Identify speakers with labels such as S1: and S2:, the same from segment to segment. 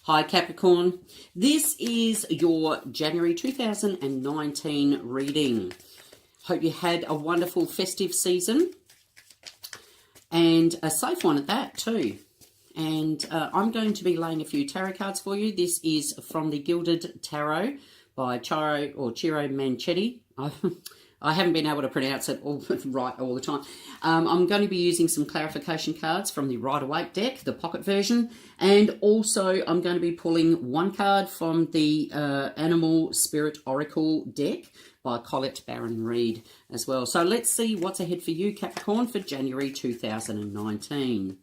S1: Hi Capricorn, this is your January 2019 reading. Hope you had a wonderful festive season and a safe one at that too. And I'm going to be laying a few tarot cards for you. This is from the Gilded Tarot by Ciro Manchetti. I haven't been able to pronounce it right all the time. I'm going to be using some clarification cards from the Rider-Waite deck, the pocket version, and also I'm going to be pulling one card from the Animal Spirit Oracle deck by Colette Baron Reid as well. So let's see what's ahead for you, Capricorn, for January 2019.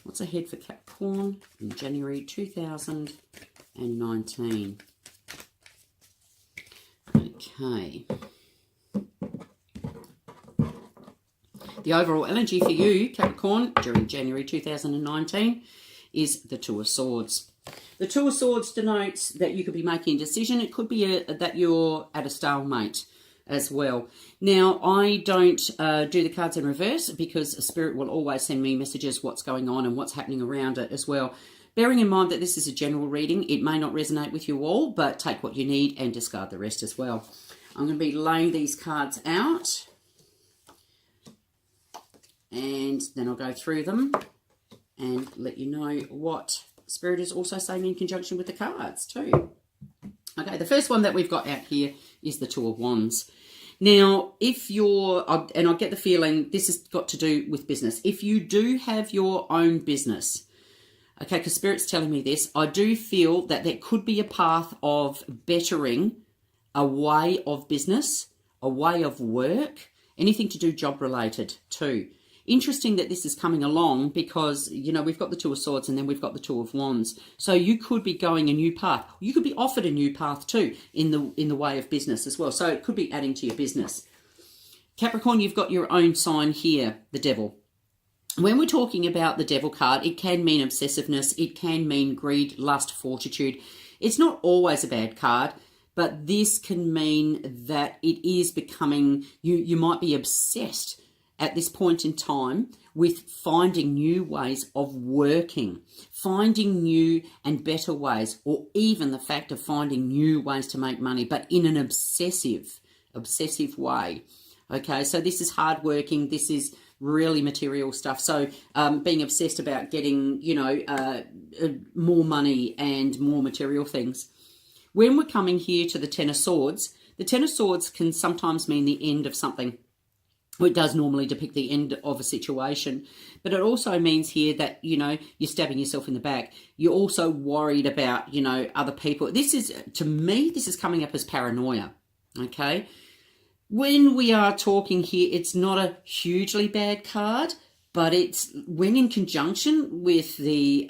S1: What's ahead for Capricorn in January 2019? Okay. The overall energy for you, Capricorn, during January 2019 is the Two of Swords. The Two of Swords denotes that you could be making a decision. It could be that you're at a stalemate as well. Now, I don't do the cards in reverse because Spirit will always send me messages what's going on and what's happening around it as well. Bearing in mind that this is a general reading, it may not resonate with you all, but take what you need and discard the rest as well. I'm going to be laying these cards out and then I'll go through them and let you know what Spirit is also saying in conjunction with the cards too. Okay, the first one that we've got out here is the Two of Wands. Now, if you're, and I get the feeling this has got to do with business. If you do have your own business, okay, because Spirit's telling me this, I do feel that there could be a path of bettering a way of business, a way of work, anything to do job related too. Interesting that this is coming along because, you know, we've got the Two of Swords and then we've got the Two of Wands. So you could be going a new path. You could be offered a new path too in the way of business as well. So it could be adding to your business. Capricorn, you've got your own sign here, the Devil. When we're talking about the Devil card, it can mean obsessiveness. It can mean greed, lust, fortitude. It's not always a bad card, but this can mean that it is becoming, you might be obsessed at this point in time with finding new ways of working, finding new and better ways, or even the fact of finding new ways to make money, but in an obsessive way. Okay, so this is hardworking. This is really material stuff. So being obsessed about getting, you know, more money and more material things. When we're coming here to the Ten of Swords, the Ten of Swords can sometimes mean the end of something. It does normally depict the end of a situation, but it also means here that, you know, you're stabbing yourself in the back. You're also worried about, you know, other people. This is, to me, this is coming up as paranoia, okay? When we are talking here, it's not a hugely bad card, but it's when in conjunction with the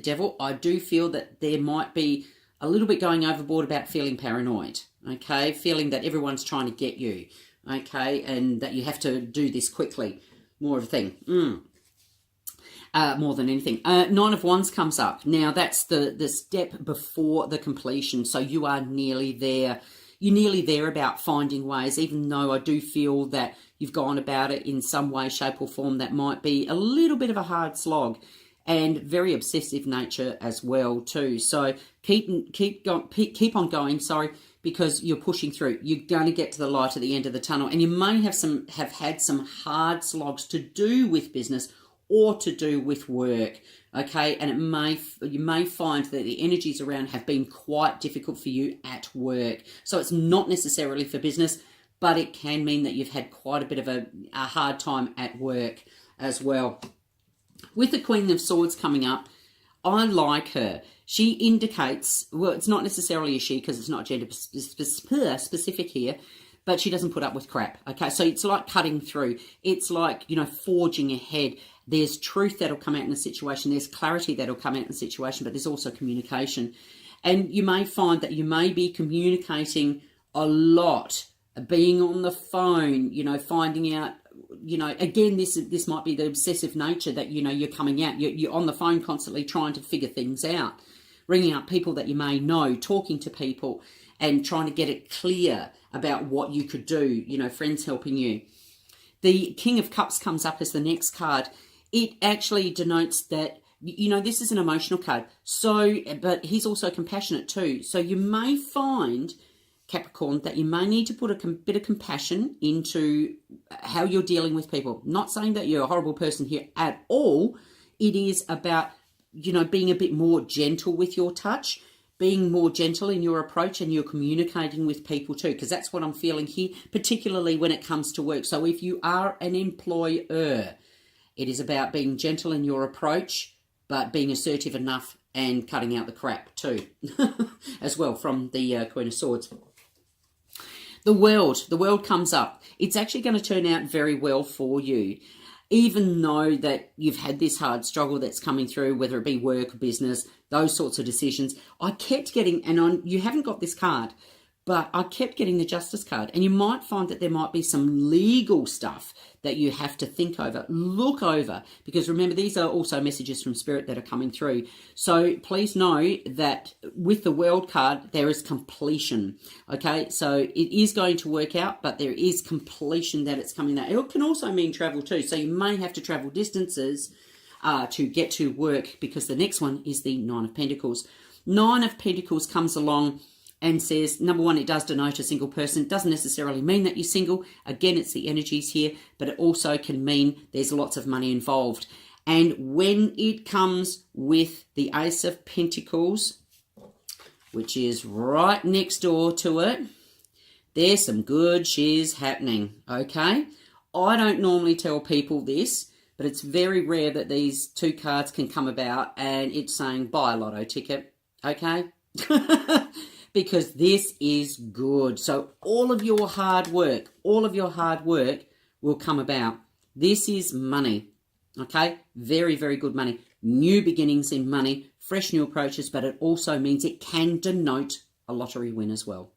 S1: Devil, I do feel that there might be a little bit going overboard about feeling paranoid, okay? Feeling that everyone's trying to get you. Okay, and that you have to do this quickly. More of a thing. More than anything. Nine of Wands comes up. Now, that's the step before the completion. So you are nearly there. You're nearly there about finding ways, even though I do feel that you've gone about it in some way, shape or form that might be a little bit of a hard slog. And very obsessive nature as well too. So keep on going, because you're pushing through. You're going to get to the light at the end of the tunnel, and you may have had some hard slogs to do with business or to do with work. Okay, and you may find that the energies around have been quite difficult for you at work. So it's not necessarily for business, but it can mean that you've had quite a bit of a hard time at work as well. With the Queen of Swords coming up, I like her. She indicates, well, it's not necessarily a she because it's not gender specific here, but she doesn't put up with crap. Okay, so it's like cutting through. It's like, you know, forging ahead. There's truth that'll come out in the situation. There's clarity that'll come out in the situation, but there's also communication. And you may find that you may be communicating a lot, being on the phone, you know, finding out, you know, again, this might be the obsessive nature that, you know, you're coming out. You're on the phone constantly trying to figure things out, ringing up people that you may know, talking to people and trying to get it clear about what you could do, you know, friends helping you. The King of Cups comes up as the next card. It actually denotes that you know, this is an emotional card. So, but he's also compassionate too. So you may find, Capricorn, that you may need to put a bit of compassion into how you're dealing with people. Not saying that you're a horrible person here at all. It is about, you know, being a bit more gentle with your touch, being more gentle in your approach, and you're communicating with people too, because that's what I'm feeling here, particularly when it comes to work. So if you are an employer, it is about being gentle in your approach, but being assertive enough and cutting out the crap too, as well, from the Queen of Swords. The world comes up. It's actually going to turn out very well for you. Even though that you've had this hard struggle that's coming through, whether it be work, business, those sorts of decisions, I kept getting, you haven't got this card, but I kept getting the Justice card. And you might find that there might be some legal stuff that you have to think over, look over, because remember, these are also messages from Spirit that are coming through. So please know that with the World card, there is completion. Okay, so it is going to work out, but there is completion that it's coming out. It can also mean travel too. So you may have to travel distances to get to work, because the next one is the Nine of Pentacles. Nine of Pentacles comes along and says, number one, it does denote a single person. It doesn't necessarily mean that you're single. Again, it's the energies here, but it also can mean there's lots of money involved. And when it comes with the Ace of Pentacles, which is right next door to it, there's some good shiz happening, okay? I don't normally tell people this, but it's very rare that these two cards can come about and it's saying buy a lotto ticket, okay? Because this is good. So all of your hard work will come about. This is money, okay? Very, very good money. New beginnings in money, fresh new approaches, but it also means it can denote a lottery win as well.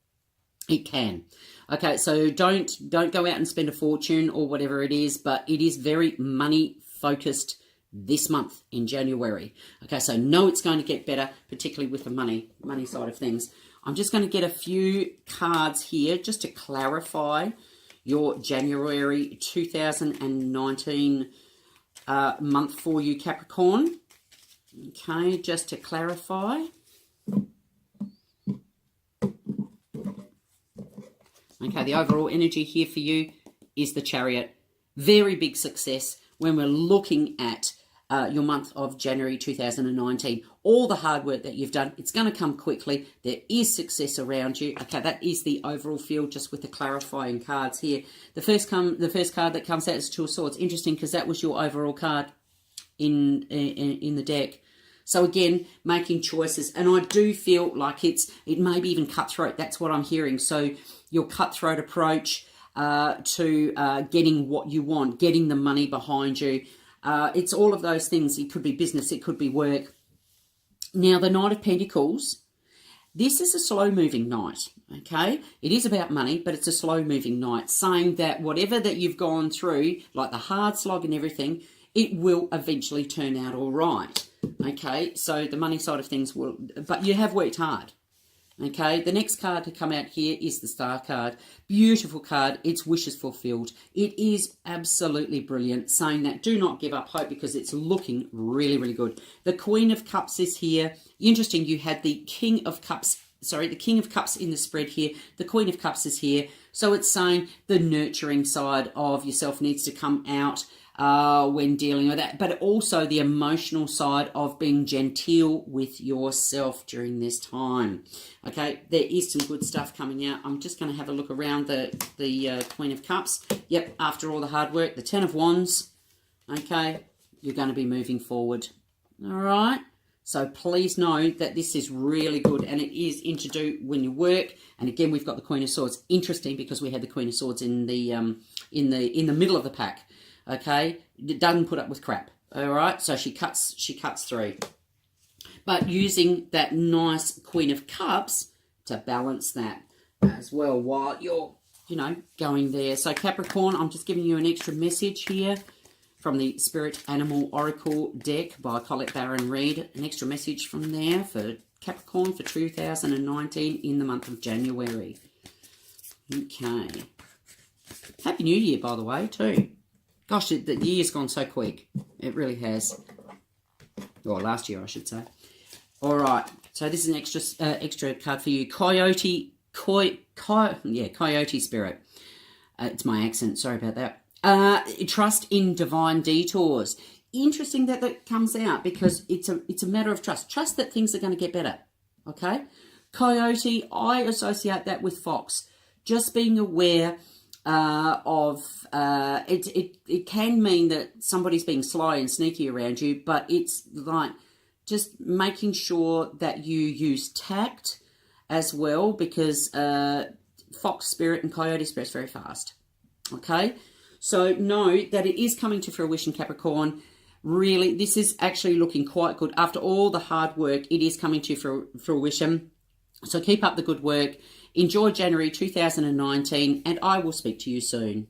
S1: It can. Okay, so don't go out and spend a fortune or whatever it is, but it is very money focused this month in January. Okay, so know it's going to get better, particularly with the money side of things. I'm just going to get a few cards here just to clarify your January 2019 month for you, Capricorn. Okay, just to clarify. Okay, the overall energy here for you is the Chariot. Very big success when we're looking at your month of January 2019. All the hard work that you've done, it's going to come quickly. There is success around you. Okay, that is the overall feel, just with the clarifying cards here. The first card that comes out is Two of Swords. Interesting, because that was your overall card in the deck. So again, making choices, and I do feel like it may be even cutthroat. That's what I'm hearing. So your cutthroat approach to getting what you want, getting the money behind you. It's all of those things. It could be business, it could be work. Now, the Knight of Pentacles, this is a slow-moving knight, okay? It is about money, but it's a slow-moving knight, saying that whatever that you've gone through, like the hard slog and everything, it will eventually turn out all right, okay? So the money side of things will, but you have worked hard. Okay, the next card to come out here is the Star card. Beautiful card. It's wishes fulfilled. It is absolutely brilliant, saying that do not give up hope, because it's looking really, really good. The Queen of Cups is here. Interesting, you had the King of Cups, the King of Cups in the spread here. The Queen of Cups is here. So it's saying the nurturing side of yourself needs to come out when dealing with that, but also the emotional side of being genteel with yourself during this time. Okay, there is some good stuff coming out. I'm just going to have a look around the Queen of Cups. Yep, after all the hard work, the Ten of Wands. Okay, you're going to be moving forward. All right. So please know that this is really good, and it is in to do when you work. And again, we've got the Queen of Swords. Interesting, because we had the Queen of Swords in the middle of the pack. Okay, it doesn't put up with crap. All right, so she cuts through, but using that nice Queen of Cups to balance that as well while you're, going there. So Capricorn, I'm just giving you an extra message here from the Spirit Animal Oracle deck by Colette Baron Reid. An extra message from there for Capricorn for 2019 in the month of January. Okay. Happy New Year, by the way, too. Gosh, the year's gone so quick. It really has. or last year, I should say. All right, so this is an extra card for you. Coyote spirit. It's my accent, sorry about that. Trust in divine detours. Interesting that comes out, because it's a matter of trust. Trust that things are going to get better, okay? Coyote, I associate that with fox. Just being aware of it can mean that somebody's being sly and sneaky around you, but it's like just making sure that you use tact as well, because fox spirit and coyote spirit is very fast. Okay, so know that it is coming to fruition, Capricorn. Really, this is actually looking quite good. After all the hard work, it is coming to fruition. So keep up the good work. Enjoy January 2019, and I will speak to you soon.